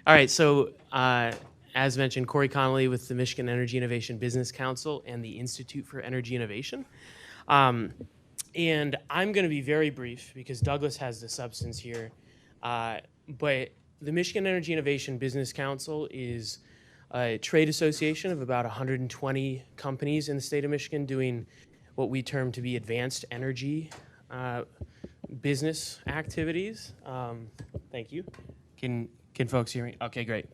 All right, so as mentioned, Corey Connolly with the Michigan Energy Innovation Business Council and the Institute for Energy Innovation. And I'm going to be very brief because Douglas has the substance here. But the Michigan Energy Innovation Business Council is a trade association of about 120 companies in the state of Michigan doing what we term to be advanced energy business activities. Thank you. Can folks hear me? Okay, great.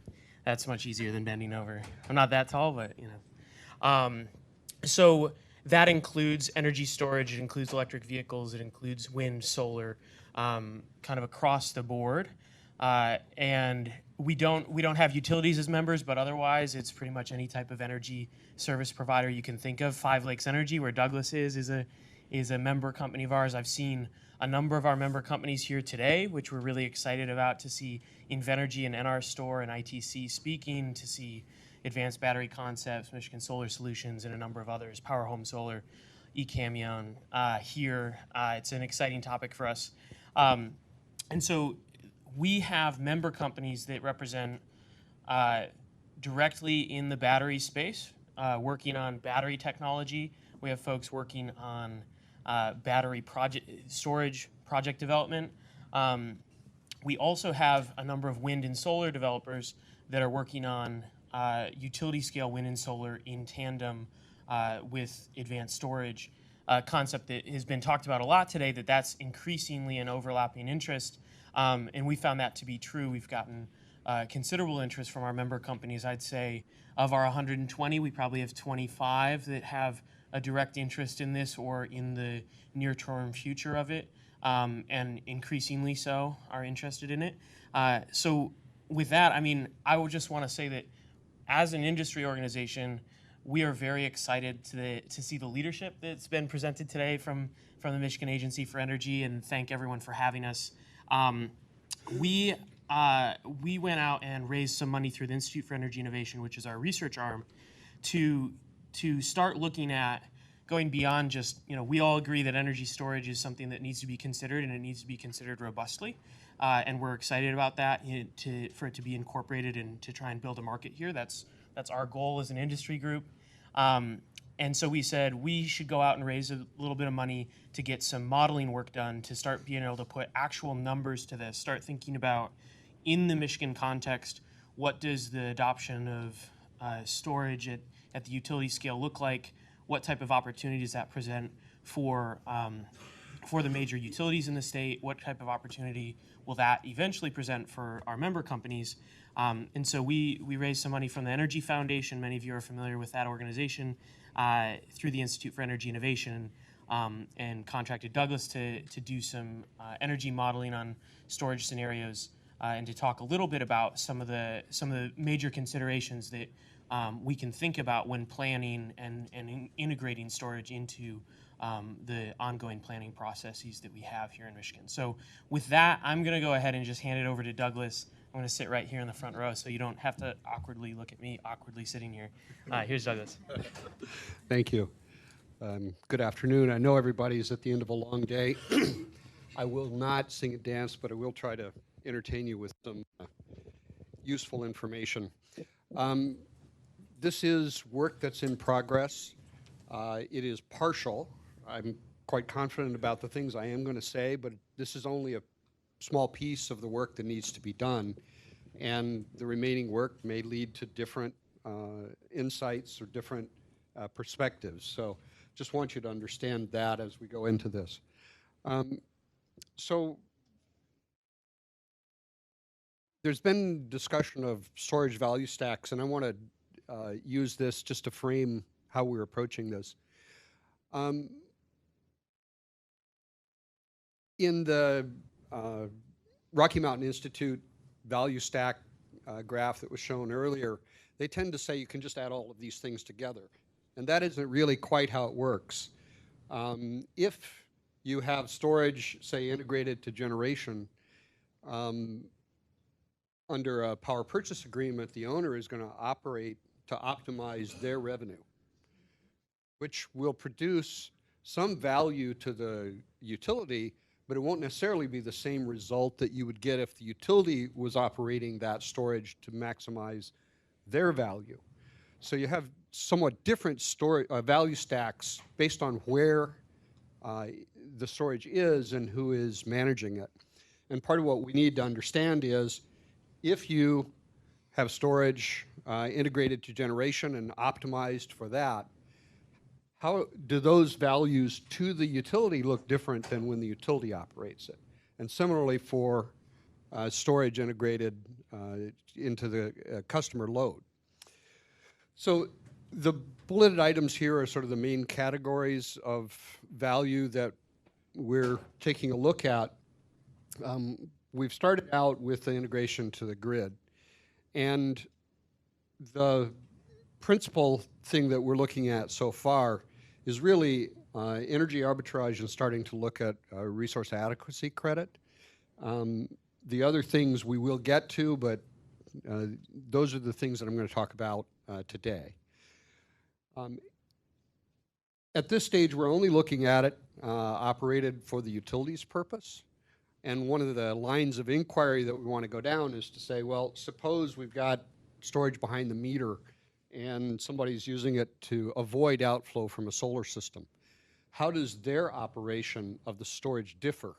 That's much easier than bending over. I'm not that tall, but you know. So that includes energy storage. It includes electric vehicles. It includes wind, solar, kind of across the board. And we don't have utilities as members, but otherwise it's pretty much any type of energy service provider you can think of. Five Lakes Energy, where Douglas is a member company of ours. I've seen a number of our member companies here today, which we're really excited about, to see Invenergy and NR Store and ITC speaking, to see Advanced Battery Concepts, Michigan Solar Solutions, and a number of others, Power Home Solar, eCamion here. It's an exciting topic for us. And so we have member companies that represent directly in the battery space, working on battery technology. We have folks working on battery storage project development. We also have a number of wind and solar developers that are working on utility scale wind and solar in tandem with advanced storage. A concept that has been talked about a lot today, that's increasingly an overlapping interest. And we found that to be true. We've gotten considerable interest from our member companies. I'd say of our 120, we probably have 25 that have a direct interest in this or in the near-term future of it, and increasingly so are interested in it. So with that, I mean, I would just want to say that as an industry organization, we are very excited to see the leadership that's been presented today from the Michigan Agency for Energy, and thank everyone for having us. We went out and raised some money through the Institute for Energy Innovation, which is our research arm, to start looking at going beyond just, we all agree that energy storage is something that needs to be considered, and it needs to be considered robustly. And we're excited about that, for it to be incorporated and to try and build a market here. That's our goal as an industry group. And so we said we should go out and raise a little bit of money to get some modeling work done, to start being able to put actual numbers to this, start thinking about, in the Michigan context, what does the adoption of storage at the utility scale look like? What type of opportunities that present for the major utilities in the state? What type of opportunity will that eventually present for our member companies? And so we raised some money from the Energy Foundation. Many of you are familiar with that organization, through the Institute for Energy Innovation, and contracted Douglas to do some energy modeling on storage scenarios, and to talk a little bit about some of the major considerations that we can think about when planning and integrating storage into the ongoing planning processes that we have here in Michigan. So with that, I'm going to go ahead and just hand it over to Douglas. I'm going to sit right here in the front row so you don't have to awkwardly look at me awkwardly sitting here. Here's Douglas. Thank you. Good afternoon. I know everybody's at the end of a long day. I will not sing and dance, but I will try to entertain you with some useful information. This is work that's in progress. It is partial. I'm quite confident about the things I am going to say, but this is only a small piece of the work that needs to be done, and the remaining work may lead to different insights or different perspectives. So just want you to understand that as we go into this. So there's been discussion of storage value stacks, and I want to use this just to frame how we're approaching this. In the Rocky Mountain Institute value stack graph that was shown earlier, they tend to say you can just add all of these things together. And that isn't really quite how it works. If you have storage, say, integrated to generation, under a power purchase agreement, the owner is going to operate to optimize their revenue, which will produce some value to the utility, but it won't necessarily be the same result that you would get if the utility was operating that storage to maximize their value. So you have somewhat different value stacks based on where the storage is and who is managing it. And part of what we need to understand is if you have storage integrated to generation and optimized for that, how do those values to the utility look different than when the utility operates it? And similarly for storage integrated into the customer load. So the bulleted items here are sort of the main categories of value that we're taking a look at. We've started out with the integration to the grid. And the principal thing that we're looking at so far is really energy arbitrage and starting to look at resource adequacy credit. The other things we will get to, but those are the things that I'm going to talk about today. At this stage, we're only looking at it operated for the utilities purpose. And one of the lines of inquiry that we want to go down is to say, well, suppose we've got storage behind the meter and somebody's using it to avoid outflow from a solar system. How does their operation of the storage differ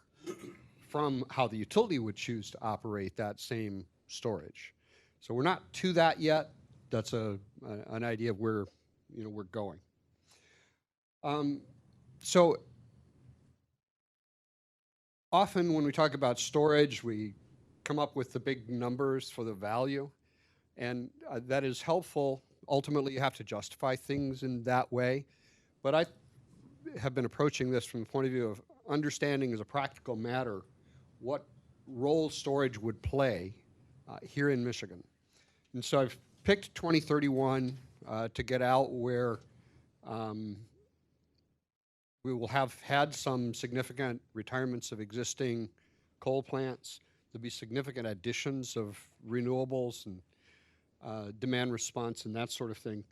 from how the utility would choose to operate that same storage? So we're not to that yet. That's an idea of where we're going. So often when we talk about storage, we come up with the big numbers for the value, and that is helpful. Ultimately, you have to justify things in that way, but I have been approaching this from the point of view of understanding as a practical matter what role storage would play here in Michigan. And so I've picked 2031 to get out where we will have had some significant retirements of existing coal plants. There'll be significant additions of renewables and demand response and that sort of thing.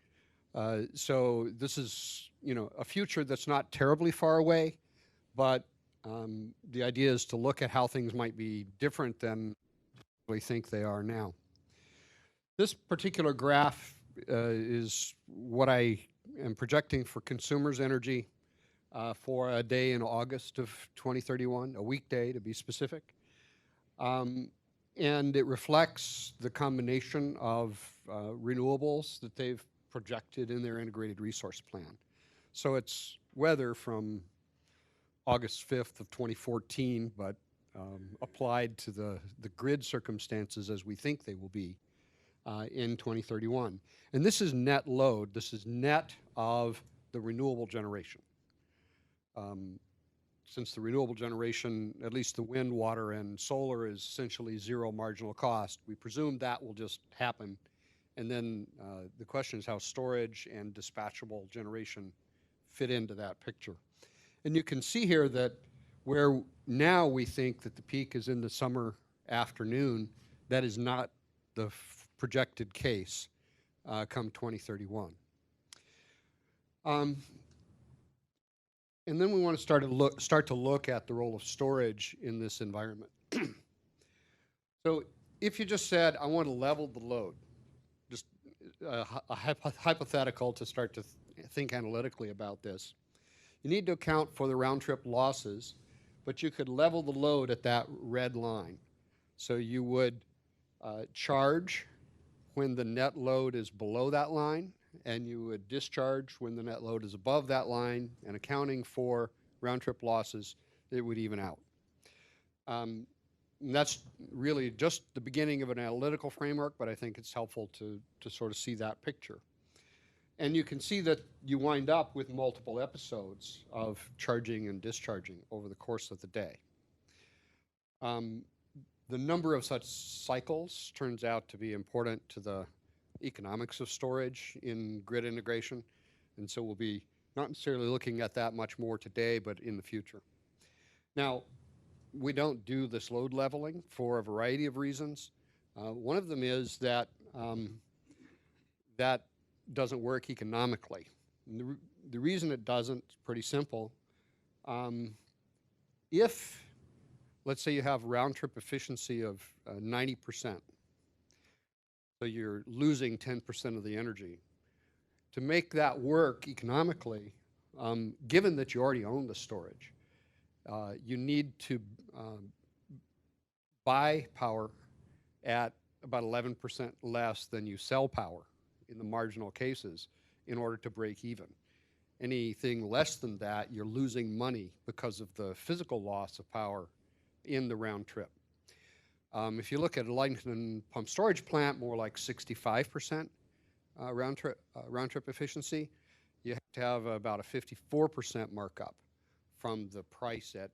So this is, a future that's not terribly far away, but the idea is to look at how things might be different than we think they are now. This particular graph is what I am projecting for consumers' energy for a day in August of 2031, a weekday to be specific. And it reflects the combination of renewables that they've projected in their integrated resource plan. So it's weather from August 5th of 2014, but applied to the grid circumstances as we think they will be in 2031. And this is net load. This is net of the renewable generation. Since the renewable generation, at least the wind, water, and solar, is essentially zero marginal cost, we presume that will just happen. And then the question is how storage and dispatchable generation fit into that picture. And you can see here that where now we think that the peak is in the summer afternoon, that is not the projected case come 2031. And then we want to start to look at the role of storage in this environment. So if you just said, I want to level the load, just a hypothetical to start to think analytically about this, you need to account for the round trip losses, but you could level the load at that red line. So you would charge when the net load is below that line, and you would discharge when the net load is above that line, and accounting for round trip losses, it would even out. And that's really just the beginning of an analytical framework, but I think it's helpful to sort of see that picture. And you can see that you wind up with multiple episodes of charging and discharging over the course of the day. The number of such cycles turns out to be important to the economics of storage in grid integration, and so we'll be not necessarily looking at that much more today, but in the future. Now, we don't do this load leveling for a variety of reasons. One of them is that that doesn't work economically. And the reason it doesn't is pretty simple. If let's say you have round trip efficiency of 90%. So you're losing 10% of the energy. To make that work economically, given that you already own the storage, you need to buy power at about 11% less than you sell power in the marginal cases in order to break even. Anything less than that, you're losing money because of the physical loss of power in the round trip. If you look at a Lightning pump storage plant, more like 65% round trip efficiency, you have to have about a 54% markup from the price at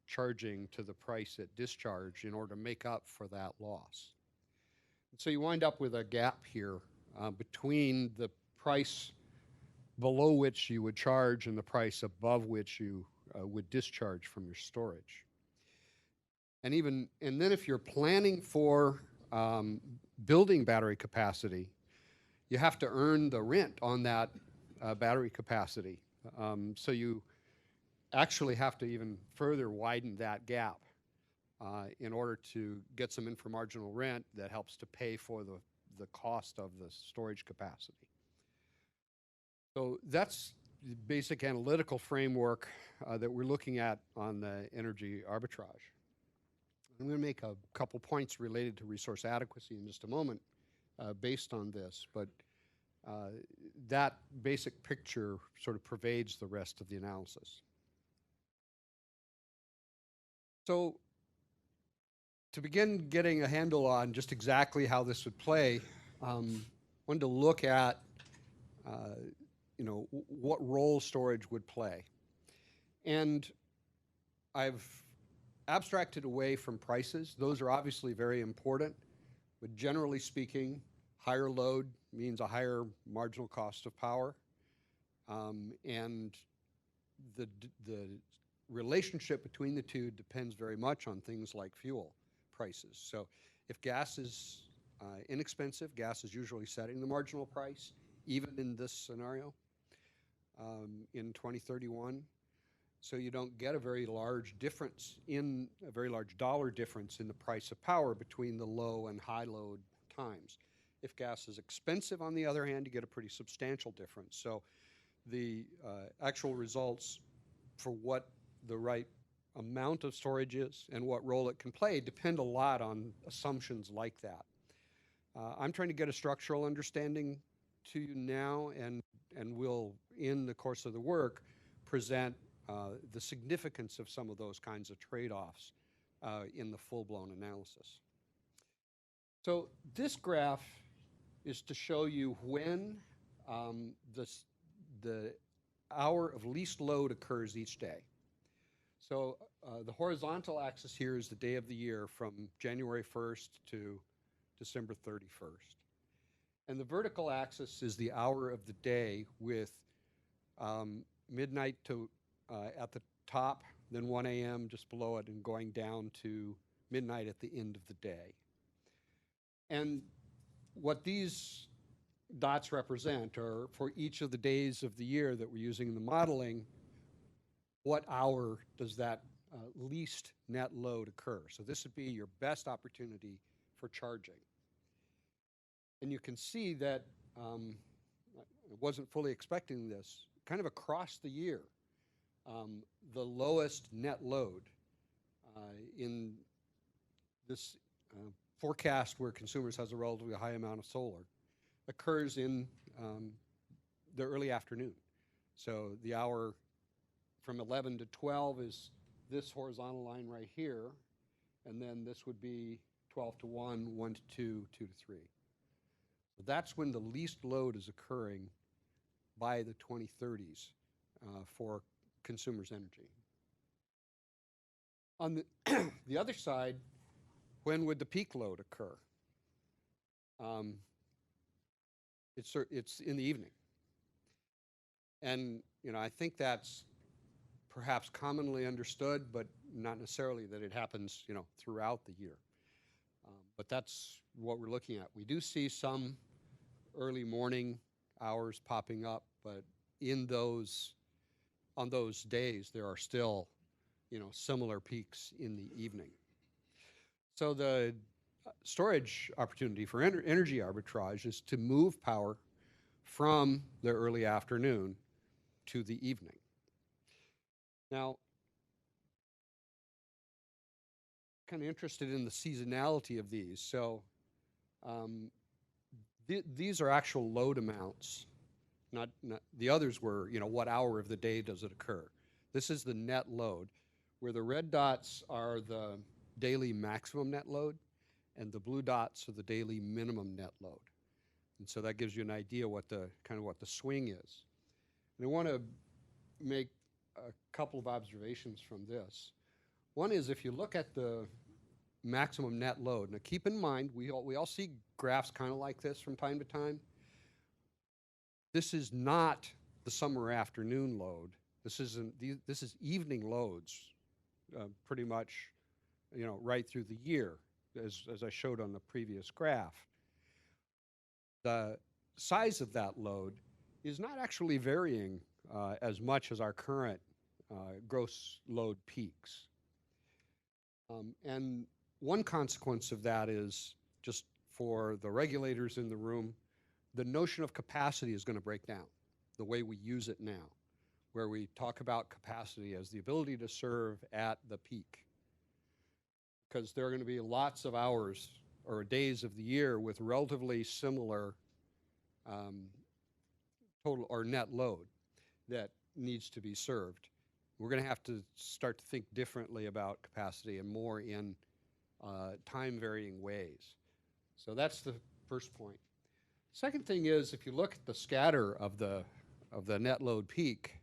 charging to the price at discharge in order to make up for that loss. And so you wind up with a gap here between the price below which you would charge and the price above which you would discharge from your storage. And then if you're planning for building battery capacity, you have to earn the rent on that battery capacity. So you actually have to even further widen that gap in order to get some inframarginal rent that helps to pay for the cost of the storage capacity. So that's the basic analytical framework that we're looking at on the energy arbitrage. I'm going to make a couple points related to resource adequacy in just a moment based on this, but that basic picture sort of pervades the rest of the analysis. So to begin getting a handle on just exactly how this would play, I wanted to look at what role storage would play. And I've abstracted away from prices. Those are obviously very important, but generally speaking, higher load means a higher marginal cost of power. And the relationship between the two depends very much on things like fuel prices. So if gas is inexpensive, gas is usually setting the marginal price, even in this scenario in 2031. So you don't get a very large difference a very large dollar difference in the price of power between the low and high load times. If gas is expensive, on the other hand, you get a pretty substantial difference. So the actual results for what the right amount of storage is and what role it can play depend a lot on assumptions like that. I'm trying to get a structural understanding to you now, and will, in the course of the work, present the significance of some of those kinds of trade-offs in the full-blown analysis. So this graph is to show you when the hour of least load occurs each day. So the horizontal axis here is the day of the year from January 1st to December 31st. And the vertical axis is the hour of the day with midnight to at the top, then 1 a.m. just below it, and going down to midnight at the end of the day. And what these dots represent are, for each of the days of the year that we're using in the modeling, what hour does that least net load occur? So this would be your best opportunity for charging. And you can see that I wasn't fully expecting this, kind of across the year, the lowest net load in this forecast where consumers has a relatively high amount of solar occurs in the early afternoon. So the hour from 11 to 12 is this horizontal line right here, and then this would be 12 to 1, 1 to 2, 2 to 3. So that's when the least load is occurring by the 2030s for consumers' energy. On the other side, when would the peak load occur? It's in the evening. And I think that's perhaps commonly understood, but not necessarily that it happens throughout the year. But that's what we're looking at. We do see some early morning hours popping up, but on those days there are still similar peaks in the evening. So the storage opportunity for energy arbitrage is to move power from the early afternoon to the evening. Now, kind of interested in the seasonality of these. So these are actual load amounts. Not the others were, what hour of the day does it occur? This is the net load, where the red dots are the daily maximum net load, and the blue dots are the daily minimum net load. And so that gives you an idea what the swing is. And I want to make a couple of observations from this. One is, if you look at the maximum net load, now keep in mind, we all see graphs kind of like this from time to time. This is not the summer afternoon load. This is evening loads, pretty much, right through the year, as I showed on the previous graph. The size of that load is not actually varying as much as our current gross load peaks. And one consequence of that is, just for the regulators in the room, the notion of capacity is going to break down the way we use it now, where we talk about capacity as the ability to serve at the peak. Because there are going to be lots of hours or days of the year with relatively similar total or net load that needs to be served. We're going to have to start to think differently about capacity and more in time-varying ways. So that's the first point. Second thing is, if you look at the scatter of the net load peak,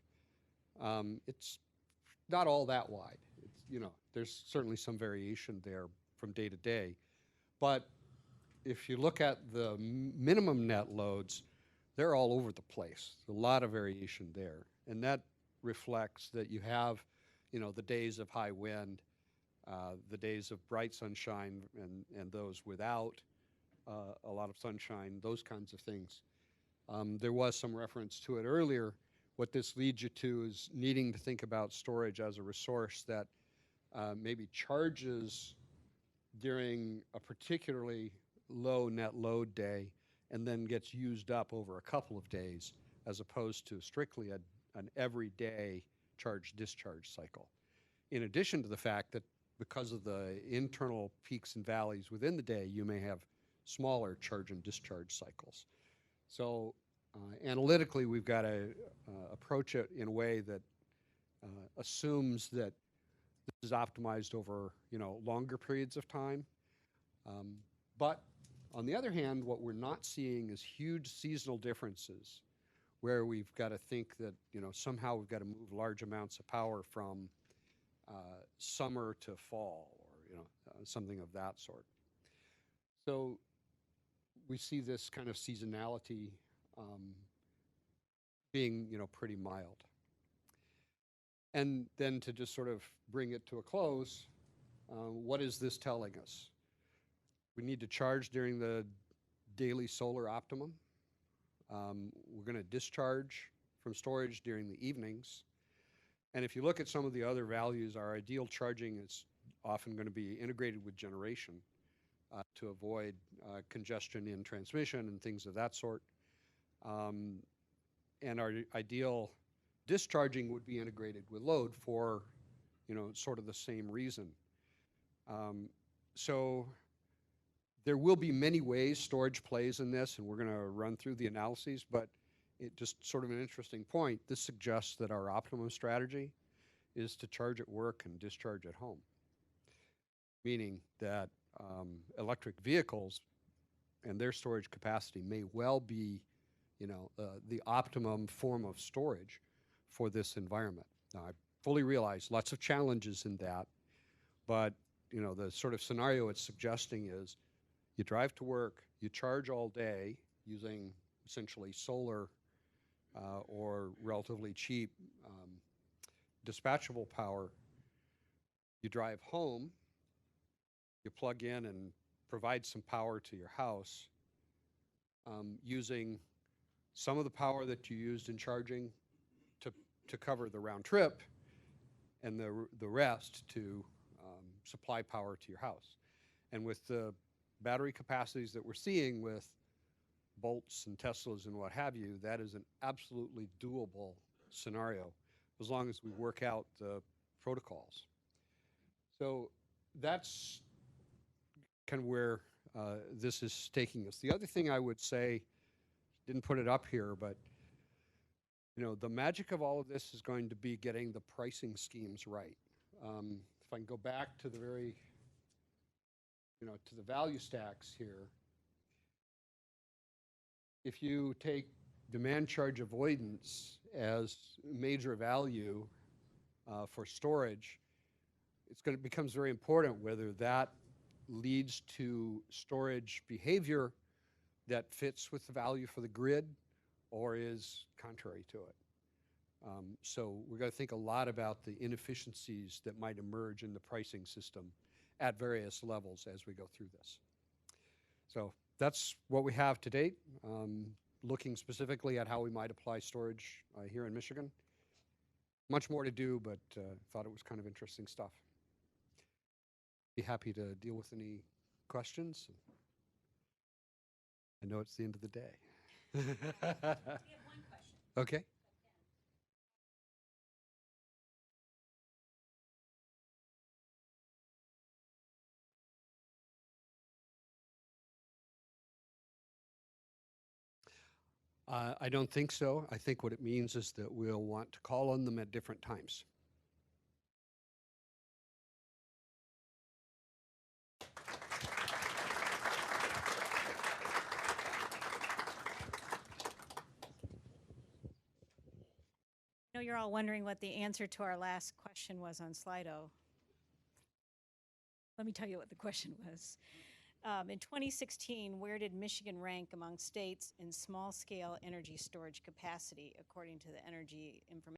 it's not all that wide. It's, there's certainly some variation there from day to day. But if you look at the minimum net loads, they're all over the place. A lot of variation there. And that reflects that you have, the days of high wind, the days of bright sunshine, and those without a lot of sunshine, those kinds of things. There was some reference to it earlier. What this leads you to is needing to think about storage as a resource that maybe charges during a particularly low net load day and then gets used up over a couple of days, as opposed to strictly an everyday charge-discharge cycle. In addition to the fact that because of the internal peaks and valleys within the day, you may have smaller charge and discharge cycles. So analytically, we've got to approach it in a way that assumes that this is optimized over longer periods of time. But on the other hand, what we're not seeing is huge seasonal differences, where we've got to think that somehow we've got to move large amounts of power from summer to fall, or something of that sort. So we see this kind of seasonality being pretty mild. And then to just sort of bring it to a close, what is this telling us? We need to charge during the daily solar optimum. We're going to discharge from storage during the evenings. And if you look at some of the other values, our ideal charging is often going to be integrated with generation to avoid congestion in transmission and things of that sort. And our ideal discharging would be integrated with load for, sort of the same reason. So there will be many ways storage plays in this, and we're going to run through the analyses, but it just sort of an interesting point. This suggests that our optimum strategy is to charge at work and discharge at home, meaning that electric vehicles and their storage capacity may well be, the optimum form of storage for this environment. Now, I fully realize lots of challenges in that, but the sort of scenario it's suggesting is you drive to work, you charge all day using essentially solar or relatively cheap dispatchable power. You drive home, you plug in and provide some power to your house using some of the power that you used in charging to cover the round trip, and the rest to supply power to your house. And with the battery capacities that we're seeing with Bolts and Teslas and what have you, that is an absolutely doable scenario as long as we work out the protocols. So that's kind of where this is taking us. The other thing I would say, didn't put it up here, but the magic of all of this is going to be getting the pricing schemes right. If I can go back to the very, to the value stacks here, if you take demand charge avoidance as major value for storage, it becomes very important whether that leads to storage behavior that fits with the value for the grid or is contrary to it. So we're going to think a lot about the inefficiencies that might emerge in the pricing system at various levels as we go through this. So that's what we have to date, looking specifically at how we might apply storage here in Michigan. Much more to do, but thought it was kind of interesting stuff. Be happy to deal with any questions. I know it's the end of the day. We have one question. Okay. I don't think so. I think what it means is that we'll want to call on them at different times. I know you're all wondering what the answer to our last question was on Slido. Let me tell you what the question was. In 2016, where did Michigan rank among states in small-scale energy storage capacity, according to the Energy Information